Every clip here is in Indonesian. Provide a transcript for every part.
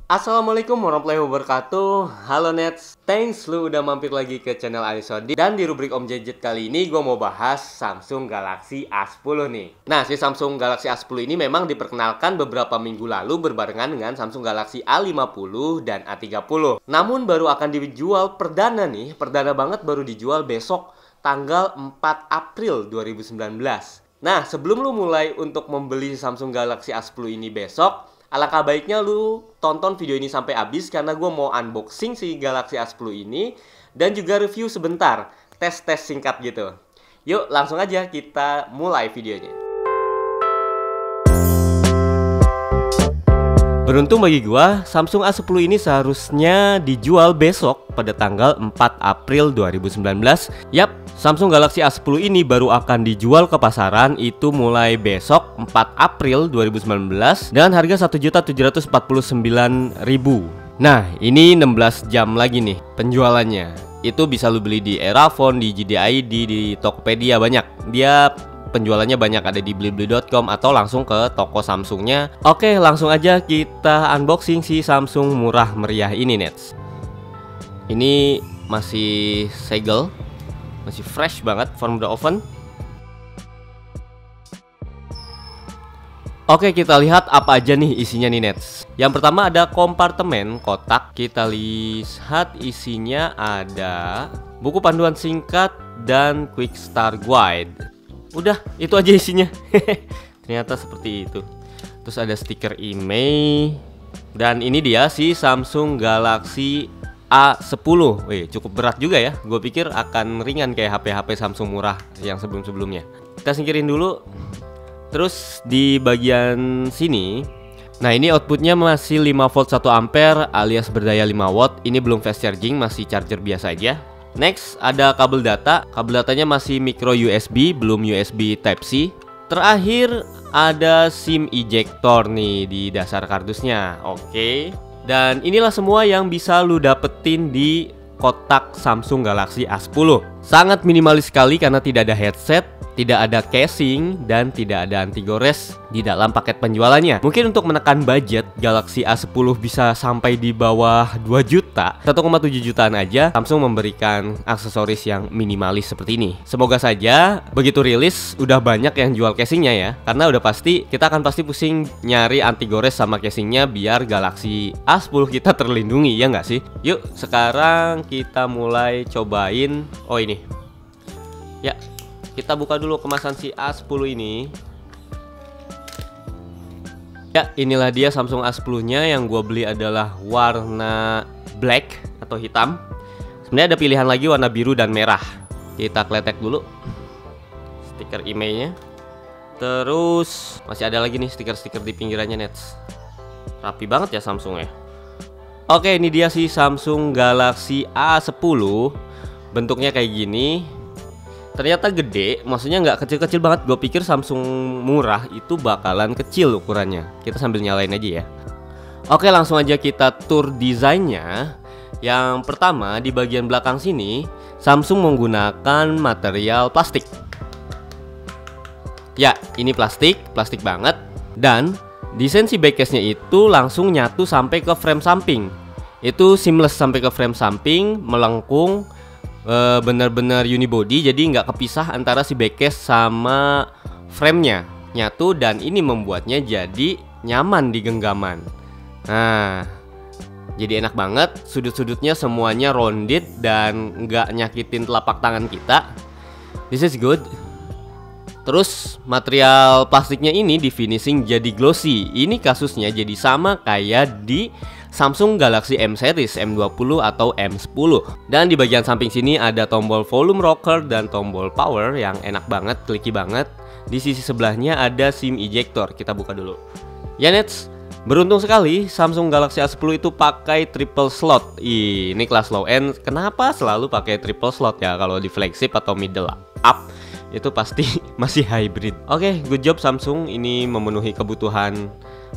Assalamualaikum warahmatullahi wabarakatuh. Halo Nets, thanks lu udah mampir lagi ke channel Anisodi. Dan di rubrik Om Jejet kali ini gue mau bahas Samsung Galaxy A10 nih. Nah, si Samsung Galaxy A10 ini memang diperkenalkan beberapa minggu lalu berbarengan dengan Samsung Galaxy A50 dan A30. Namun baru akan dijual perdana nih, perdana banget baru dijual besok tanggal 4 April 2019. Nah, sebelum lu mulai untuk membeli Samsung Galaxy A10 ini besok, alangkah baiknya lu tonton video ini sampai habis karena gue mau unboxing si Galaxy A10 ini dan juga review sebentar, tes-tes singkat gitu. Yuk langsung aja kita mulai videonya. Beruntung bagi gua, Samsung A10 ini seharusnya dijual besok pada tanggal 4 April 2019. Yap, Samsung Galaxy A10 ini baru akan dijual ke pasaran itu mulai besok 4 April 2019 dengan harga Rp1.749.000. Nah, ini 16 jam lagi nih penjualannya. Itu bisa lu beli di Erafone, di JD.ID, di Tokopedia, banyak. Dia penjualannya banyak, ada di blibli.com atau langsung ke toko Samsungnya. Oke, langsung aja kita unboxing si Samsung murah meriah ini, Nets. Ini masih segel, masih fresh banget from the oven. Oke, kita lihat apa aja nih isinya nih, Nets. Yang pertama ada kompartemen kotak. Kita lihat isinya ada buku panduan singkat dan quick start guide. Udah, itu aja isinya. Ternyata seperti itu. Terus ada stiker IMEI. Dan ini dia si Samsung Galaxy A10. Wih, cukup berat juga ya. Gue pikir akan ringan kayak HP-HP Samsung murah yang sebelum-sebelumnya. Kita singkirin dulu. Terus di bagian sini, nah ini outputnya masih 5 volt 1 ampere alias berdaya 5 watt. Ini belum fast charging, masih charger biasa aja. Next, ada kabel data. Kabel datanya masih micro USB, belum USB Type-C. Terakhir, ada SIM ejector nih di dasar kardusnya. Oke. Dan inilah semua yang bisa lu dapetin di kotak Samsung Galaxy A10. Sangat minimalis sekali karena tidak ada headset, tidak ada casing, dan tidak ada anti gores di dalam paket penjualannya. Mungkin untuk menekan budget, Galaxy A10 bisa sampai di bawah 2 juta, 1,7 jutaan aja. Samsung memberikan aksesoris yang minimalis seperti ini. Semoga saja begitu rilis udah banyak yang jual casingnya ya, karena udah pasti kita akan pusing nyari anti gores sama casingnya biar Galaxy A10 kita terlindungi, ya nggak sih? Yuk sekarang kita mulai cobain. Oh ini ya, kita buka dulu kemasan si A10 ini. Ya, inilah dia Samsung A10-nya. Yang gue beli adalah warna black atau hitam. Sebenarnya ada pilihan lagi warna biru dan merah. Kita kletek dulu stiker IMEI-nya. Terus masih ada lagi nih stiker-stiker di pinggirannya, Nets. Rapi banget ya Samsung ya. Oke, ini dia si Samsung Galaxy A10. Bentuknya kayak gini. Ternyata gede, maksudnya nggak kecil-kecil banget. Gue pikir Samsung murah itu bakalan kecil ukurannya. Kita sambil nyalain aja ya. Oke, langsung aja kita tur desainnya. Yang pertama di bagian belakang sini, Samsung menggunakan material plastik. Ya, ini plastik banget. Dan desain si backcase-nya itu langsung nyatu sampai ke frame samping. Itu seamless sampai ke frame samping, melengkung. Bener-bener unibody, jadi nggak kepisah antara si backcase sama frame-nya, nyatu, dan ini membuatnya jadi nyaman di genggaman. Nah, jadi enak banget. Sudut-sudutnya semuanya rounded dan nggak nyakitin telapak tangan kita. This is good. Terus material plastiknya ini di finishing jadi glossy. Ini kasusnya jadi sama kayak di Samsung Galaxy M series, M20 atau M10. Dan di bagian samping sini ada tombol volume rocker dan tombol power yang enak banget, clicky banget. Di sisi sebelahnya ada SIM ejector. Kita buka dulu. Ya Nets, beruntung sekali Samsung Galaxy A10 itu pakai triple slot. Ini kelas low end. Kenapa selalu pakai triple slot ya? Kalau di flagship atau middle up itu pasti masih hybrid. Oke, good job Samsung. Ini memenuhi kebutuhan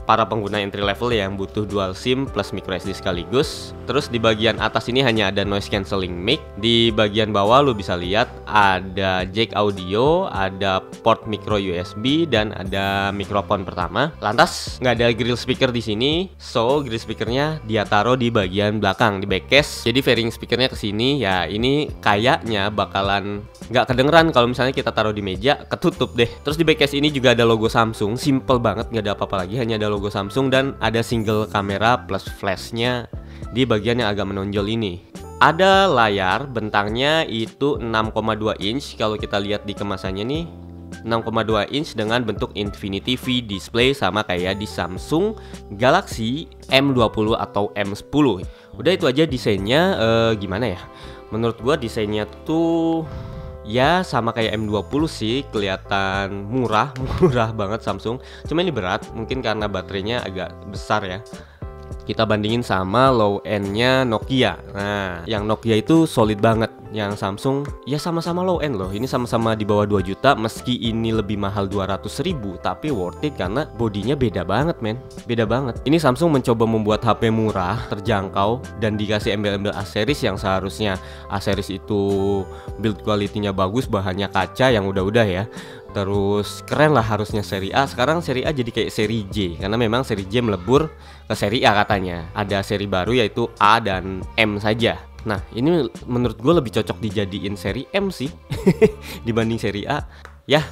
para pengguna entry level yang butuh dual SIM plus micro SD sekaligus. Terus di bagian atas ini hanya ada noise cancelling mic. Di bagian bawah lu bisa lihat ada jack audio, ada port micro USB, dan ada mikrofon pertama. Lantas nggak ada grill speaker di sini, so grill speakernya dia taruh di bagian belakang di backcase. Jadi fairing speakernya ke sini ya, ini kayaknya bakalan nggak kedengeran kalau misalnya kita taruh di meja, ketutup deh. Terus di backcase ini juga ada logo Samsung, simple banget, nggak ada apa-apa lagi, hanya ada logo Samsung dan ada single kamera plus flashnya di bagian yang agak menonjol ini. Ada layar, bentangnya itu 6,2 inch kalau kita lihat di kemasannya nih. 6,2 inch dengan bentuk Infinity V display sama kayak di Samsung Galaxy M20 atau M10. Udah itu aja desainnya. Gimana ya? Menurut gua desainnya tuh ya sama kayak M20 sih, kelihatan murah banget Samsung. Cuma ini berat, mungkin karena baterainya agak besar ya. Kita bandingin sama low end-nya Nokia. Nah, yang Nokia itu solid banget. Yang Samsung ya sama-sama low end loh. Ini sama-sama di bawah 2 juta. Meski ini lebih mahal 200.000, tapi worth it karena bodinya beda banget men. Beda banget. Ini Samsung mencoba membuat HP murah, terjangkau, dan dikasih embel-embel A-series yang seharusnya A-series itu build quality-nya bagus, bahannya kaca yang udah-udah ya. Terus keren lah harusnya seri A. Sekarang seri A jadi kayak seri J, karena memang seri J melebur ke seri A katanya. Ada seri baru yaitu A dan M saja. Nah ini menurut gue lebih cocok dijadiin seri M sih dibanding seri A. Ya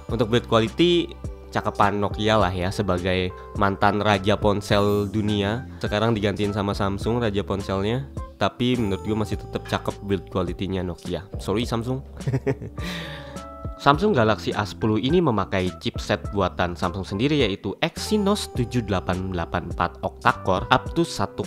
untuk build quality cakepan Nokia lah ya, sebagai mantan raja ponsel dunia. Sekarang digantiin sama Samsung raja ponselnya. Tapi menurut gue masih tetap cakep build quality-nya Nokia. Sorry Samsung. Samsung Galaxy A10 ini memakai chipset buatan Samsung sendiri yaitu Exynos 7884 octa-core up to 1,6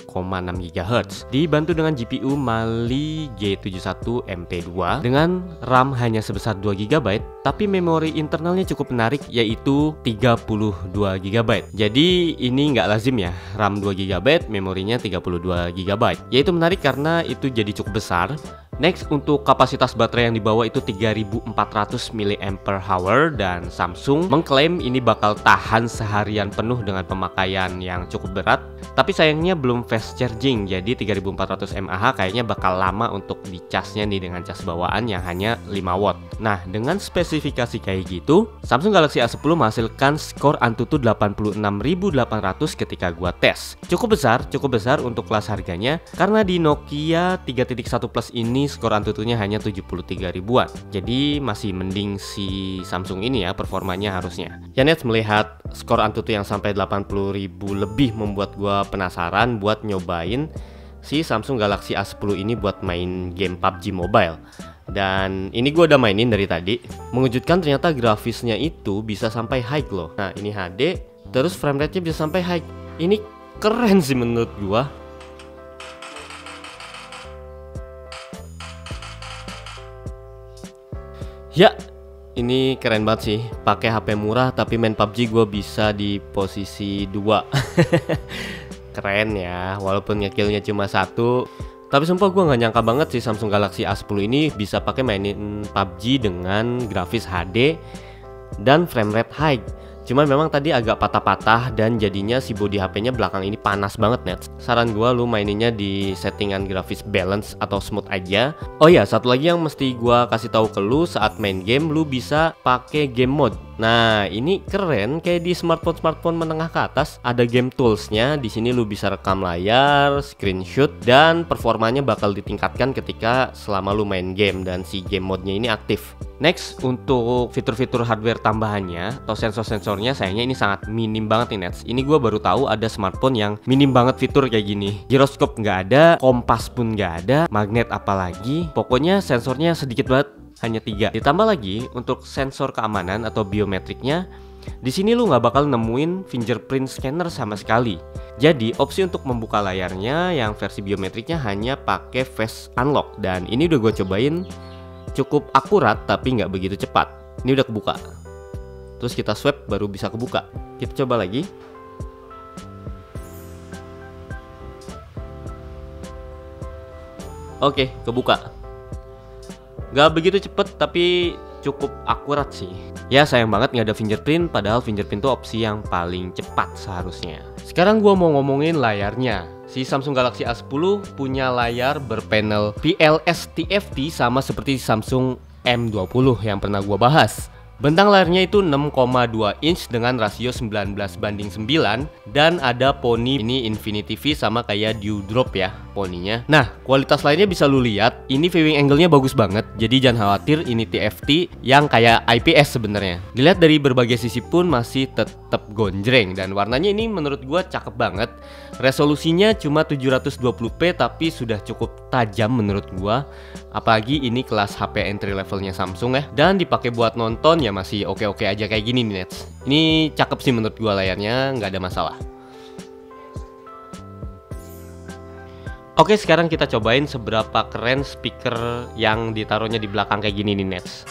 GHz, dibantu dengan GPU Mali G71 MP2 dengan RAM hanya sebesar 2 GB, tapi memori internalnya cukup menarik yaitu 32 GB. Jadi ini nggak lazim ya, RAM 2 GB, memorinya 32 GB. Yaitu menarik karena itu jadi cukup besar. Next, untuk kapasitas baterai yang dibawa itu 3400 mAh dan Samsung mengklaim ini bakal tahan seharian penuh dengan pemakaian yang cukup berat. Tapi sayangnya belum fast charging, jadi 3400 mAh kayaknya bakal lama untuk dicasnya nih dengan cas bawaan yang hanya 5 watt. Nah, dengan spesifikasi kayak gitu, Samsung Galaxy A10 menghasilkan skor Antutu 86.800 ketika gua tes. Cukup besar untuk kelas harganya, karena di Nokia 3.1 Plus ini skor Antutunya hanya 73 ribuan. Jadi masih mending si Samsung ini ya performanya harusnya. Janet melihat skor Antutu yang sampai 80.000 lebih membuat gua penasaran buat nyobain si Samsung Galaxy A10 ini buat main game PUBG Mobile. Dan ini gua udah mainin dari tadi. Mengejutkan ternyata grafisnya itu bisa sampai high loh. Nah ini HD, terus frame rate-nya bisa sampai high. Ini keren sih menurut gua. Ya, ini keren banget sih. Pakai HP murah tapi main PUBG gue bisa di posisi 2. Keren ya, walaupun ngekillnya cuma 1. Tapi sumpah gue nggak nyangka banget sih Samsung Galaxy A10 ini bisa pakai mainin PUBG dengan grafis HD dan frame rate high. Cuman memang tadi agak patah-patah dan jadinya si bodi HP-nya belakang ini panas banget net. Saran gua lu maininnya di settingan grafis balance atau smooth aja. Oh ya, satu lagi yang mesti gua kasih tahu ke lu, saat main game lu bisa pakai game mode. Nah, ini keren, kayak di smartphone menengah ke atas ada game toolsnya. Di sini lu bisa rekam layar, screenshot, dan performanya bakal ditingkatkan ketika selama lu main game dan si game mode-nya ini aktif. Next, untuk fitur-fitur hardware tambahannya atau sensor-sensornya sayangnya ini sangat minim banget nih Nets. Ini gue baru tahu ada smartphone yang minim banget fitur kayak gini. Giroskop nggak ada, kompas pun nggak ada, magnet apalagi. Pokoknya sensornya sedikit banget, hanya 3. Ditambah lagi untuk sensor keamanan atau biometriknya, di sini lu nggak bakal nemuin fingerprint scanner sama sekali. Jadi opsi untuk membuka layarnya yang versi biometriknya hanya pakai face unlock, dan ini udah gue cobain. Cukup akurat tapi nggak begitu cepat. Ini udah kebuka. Terus kita swipe baru bisa kebuka. Kita coba lagi. Oke, kebuka. Nggak begitu cepet tapi cukup akurat sih. Ya sayang banget nggak ada fingerprint, padahal fingerprint itu opsi yang paling cepat seharusnya. Sekarang gua mau ngomongin layarnya. Si Samsung Galaxy A10 punya layar berpanel PLS TFT sama seperti Samsung M20 yang pernah gua bahas. Bentang layarnya itu 6,2 inch dengan rasio 19:9 dan ada poni ini Infinity V sama kayak Dewdrop ya poninya. Nah, kualitas lainnya bisa lu lihat, ini viewing angle-nya bagus banget. Jadi jangan khawatir ini TFT yang kayak IPS sebenarnya. Dilihat dari berbagai sisi pun masih tetap gonjreng dan warnanya ini menurut gua cakep banget. Resolusinya cuma 720p tapi sudah cukup tajam menurut gua. Apalagi ini kelas HP entry levelnya Samsung ya. Dan dipakai buat nonton ya masih oke-oke aja kayak gini nih Nets. Ini cakep sih menurut gua layarnya, nggak ada masalah. Oke, sekarang kita cobain seberapa keren speaker yang ditaruhnya di belakang kayak gini nih Nets.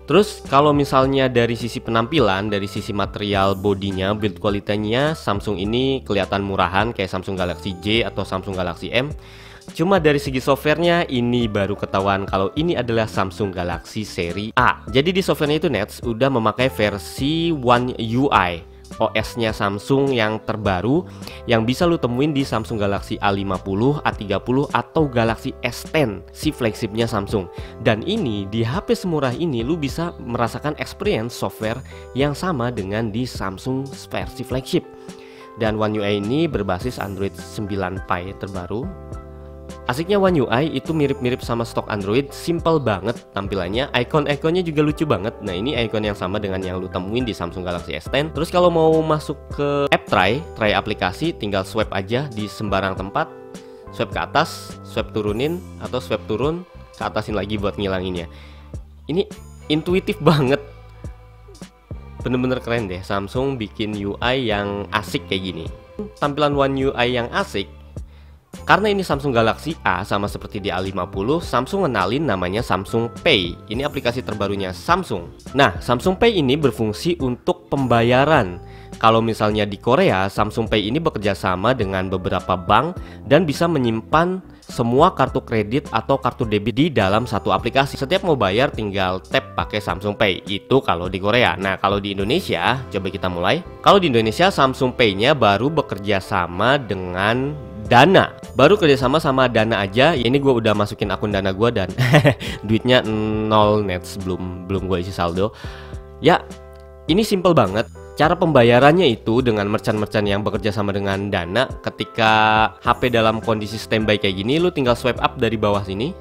Terus kalau misalnya dari sisi penampilan, dari sisi material bodinya, build quality-nya Samsung ini kelihatan murahan kayak Samsung Galaxy J atau Samsung Galaxy M. Cuma dari segi softwarenya ini baru ketahuan kalau ini adalah Samsung Galaxy seri A. Jadi di softwarenya itu Nets udah memakai versi One UI, OS-nya Samsung yang terbaru yang bisa lu temuin di Samsung Galaxy A50, A30 atau Galaxy S10, si flagshipnya Samsung. Dan ini di HP semurah ini lu bisa merasakan experience software yang sama dengan di Samsung versi flagship. Dan One UI ini berbasis Android 9 Pie terbaru. Asiknya One UI itu mirip-mirip sama stok Android, simple banget tampilannya, icon-iconnya juga lucu banget. Nah ini icon yang sama dengan yang lu temuin di Samsung Galaxy S10. Terus kalau mau masuk ke app try aplikasi, tinggal swipe aja di sembarang tempat, swipe ke atas, swipe turunin, atau swipe turun, ke atasin lagi buat ngilanginnya. Ini intuitif banget, bener-bener keren deh Samsung bikin UI yang asik kayak gini. Tampilan One UI yang asik karena ini Samsung Galaxy A sama seperti di A50, Samsung ngenalin namanya Samsung Pay. Ini aplikasi terbarunya Samsung. Nah, Samsung Pay ini berfungsi untuk pembayaran. Kalau misalnya di Korea, Samsung Pay ini bekerja sama dengan beberapa bank dan bisa menyimpan semua kartu kredit atau kartu debit di dalam satu aplikasi. Setiap mau bayar tinggal tap pakai Samsung Pay. Itu kalau di Korea. Nah, kalau di Indonesia, coba kita mulai. Kalau di Indonesia, Samsung Pay-nya baru bekerja sama dengan Dana. Baru kerjasama sama Dana aja. Ini gue udah masukin akun Dana gue dan duitnya 0 Nets, belum gue isi saldo. Ya, ini simple banget. Cara pembayarannya itu dengan merchant-merchant yang bekerja sama dengan Dana. Ketika HP dalam kondisi standby kayak gini, lu tinggal swipe up dari bawah sini,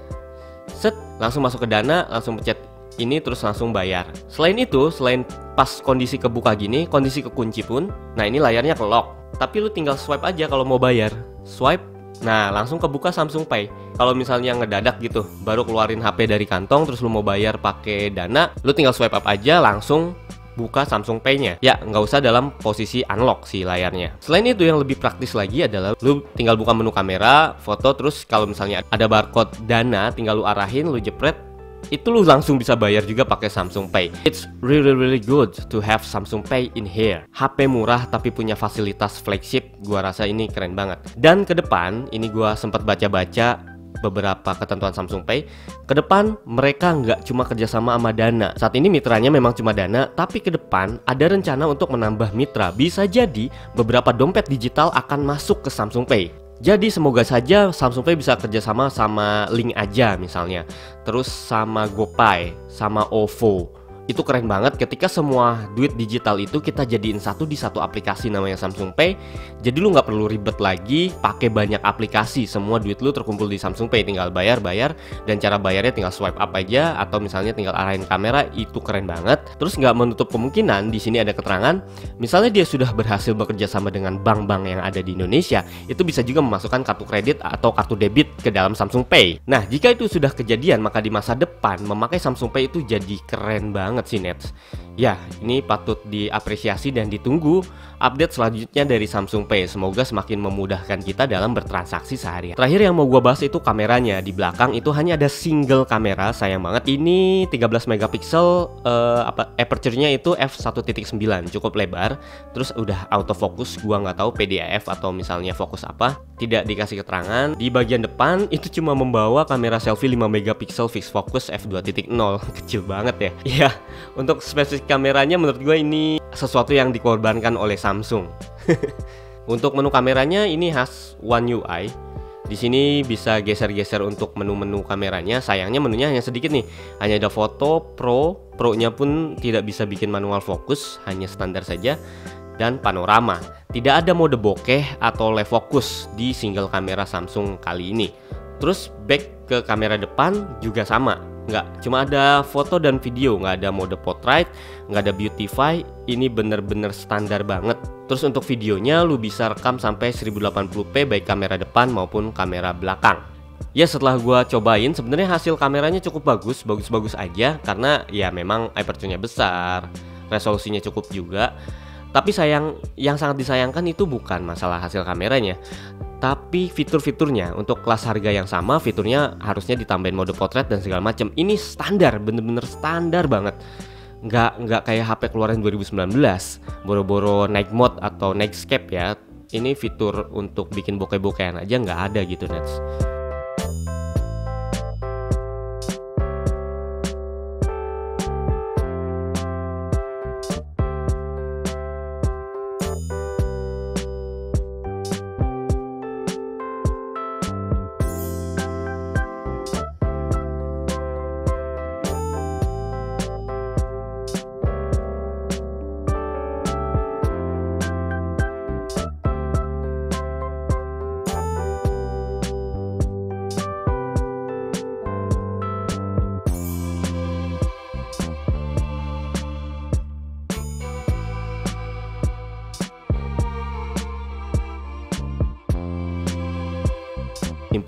set, langsung masuk ke Dana, langsung pencet ini terus langsung bayar. Selain itu, selain pas kondisi kebuka gini, kondisi kekunci pun, nah ini layarnya ke lock. Tapi lu tinggal swipe aja kalau mau bayar. Swipe, nah langsung kebuka Samsung Pay. Kalau misalnya ngedadak gitu, baru keluarin HP dari kantong, terus lu mau bayar pakai Dana, lu tinggal swipe up aja, langsung buka Samsung Pay-nya. Ya, nggak usah dalam posisi unlock sih layarnya. Selain itu, yang lebih praktis lagi adalah lu tinggal buka menu kamera, foto, terus kalau misalnya ada barcode Dana, tinggal lu arahin, lu jepret, itu lu langsung bisa bayar juga pakai Samsung Pay. It's really good to have Samsung Pay in here. HP murah tapi punya fasilitas flagship, gua rasa ini keren banget. Dan ke depan, ini gua sempat baca-baca beberapa ketentuan Samsung Pay. Ke depan mereka nggak cuma kerjasama sama Dana. Saat ini mitranya memang cuma Dana, tapi ke depan ada rencana untuk menambah mitra. Bisa jadi beberapa dompet digital akan masuk ke Samsung Pay. Jadi semoga saja Samsung Pay bisa kerjasama sama Link aja misalnya, terus sama GoPay, sama OVO. Itu keren banget ketika semua duit digital itu kita jadiin satu di satu aplikasi namanya Samsung Pay. Jadi lu nggak perlu ribet lagi pakai banyak aplikasi. Semua duit lu terkumpul di Samsung Pay, tinggal bayar, dan cara bayarnya tinggal swipe up aja atau misalnya tinggal arahin kamera. Itu keren banget. Terus nggak menutup kemungkinan di sini ada keterangan, misalnya dia sudah berhasil bekerja sama dengan bank-bank yang ada di Indonesia, itu bisa juga memasukkan kartu kredit atau kartu debit ke dalam Samsung Pay. Nah, jika itu sudah kejadian, maka di masa depan memakai Samsung Pay itu jadi keren banget. banget sih Nets. Ya, ini patut diapresiasi dan ditunggu update selanjutnya dari Samsung Pay. Semoga semakin memudahkan kita dalam bertransaksi sehari. Terakhir yang mau gua bahas itu kameranya. Di belakang itu hanya ada single kamera, sayang banget. Ini 13 megapiksel, aperture-nya itu f1.9, cukup lebar. Terus udah autofocus, gua nggak tahu PDAF atau misalnya fokus apa. Tidak dikasih keterangan. Di bagian depan itu cuma membawa kamera selfie 5 megapiksel fixed focus f2.0. Kecil banget ya. Iya, untuk spesifik kameranya menurut gue ini sesuatu yang dikorbankan oleh Samsung. Untuk menu kameranya ini khas One UI. Di sini bisa geser-geser untuk menu-menu kameranya. Sayangnya menunya hanya sedikit nih. Hanya ada foto, Pro-nya pun tidak bisa bikin manual fokus, hanya standar saja, dan panorama. Tidak ada mode bokeh atau live focus di single kamera Samsung kali ini. Terus back ke kamera depan juga sama. Nggak, cuma ada foto dan video, nggak ada mode portrait, nggak ada beautify. Ini bener-bener standar banget. Terus untuk videonya lu bisa rekam sampai 1080p baik kamera depan maupun kamera belakang. Ya setelah gua cobain sebenarnya hasil kameranya cukup bagus aja, karena ya memang aperture-nya besar, resolusinya cukup juga. Tapi yang sangat disayangkan itu bukan masalah hasil kameranya, tapi fitur-fiturnya. Untuk kelas harga yang sama, fiturnya harusnya ditambahin mode potret dan segala macam. Ini standar, bener-bener standar banget. Nggak kayak HP keluaran 2019, boro-boro night mode atau nightscape ya. Ini fitur untuk bikin bokeh-bokehan aja nggak ada gitu Nets.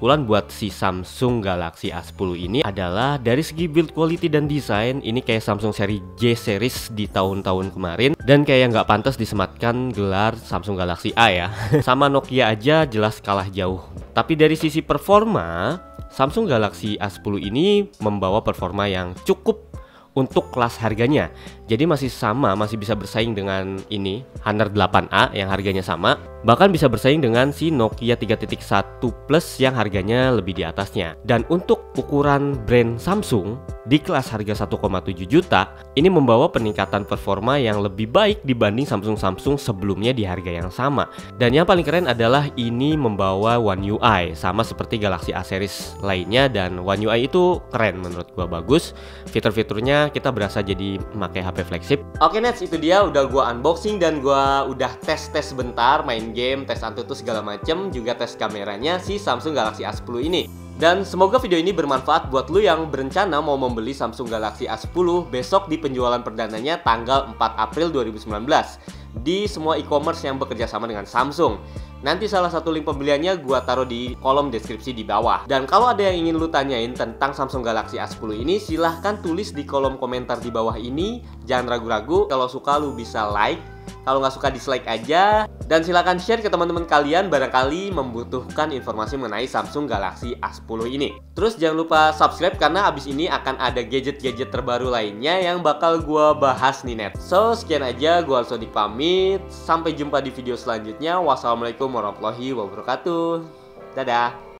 Kesimpulan buat si Samsung Galaxy A10 ini adalah dari segi build quality dan desain, ini kayak Samsung seri J series di tahun-tahun kemarin, dan kayak nggak pantas disematkan gelar Samsung Galaxy A ya. Sama Nokia aja jelas kalah jauh. Tapi dari sisi performa, Samsung Galaxy A10 ini membawa performa yang cukup untuk kelas harganya. Jadi masih bisa bersaing dengan ini Honor 8A yang harganya sama. Bahkan bisa bersaing dengan si Nokia 3.1 Plus yang harganya lebih di atasnya. Dan untuk ukuran brand Samsung di kelas harga 1,7 juta, ini membawa peningkatan performa yang lebih baik dibanding Samsung sebelumnya di harga yang sama. Dan yang paling keren adalah ini membawa One UI, sama seperti Galaxy A series lainnya. Dan One UI itu keren, menurut gua bagus. Fitur-fiturnya kita berasa jadi pakai HP flagship. Oke Nets, itu dia udah gua unboxing dan gua udah tes sebentar, main game, tes Antutu segala macem, juga tes kameranya si Samsung Galaxy A10 ini. Dan semoga video ini bermanfaat buat lu yang berencana mau membeli Samsung Galaxy A10 besok di penjualan perdananya tanggal 4 April 2019 di semua e-commerce yang bekerja sama dengan Samsung. Nanti salah satu link pembeliannya gua taruh di kolom deskripsi di bawah. Dan kalau ada yang ingin lu tanyain tentang Samsung Galaxy A10 ini, silahkan tulis di kolom komentar di bawah ini. Jangan ragu-ragu, kalau suka lu bisa like, kalau nggak suka dislike aja. Dan silahkan share ke teman-teman kalian barangkali membutuhkan informasi mengenai Samsung Galaxy A10 ini. Terus jangan lupa subscribe karena abis ini akan ada gadget-gadget terbaru lainnya yang bakal gua bahas nih Net. So sekian aja, gua Sodik pamit. Sampai jumpa di video selanjutnya. Wassalamualaikum warahmatullahi wabarakatuh. Dadah.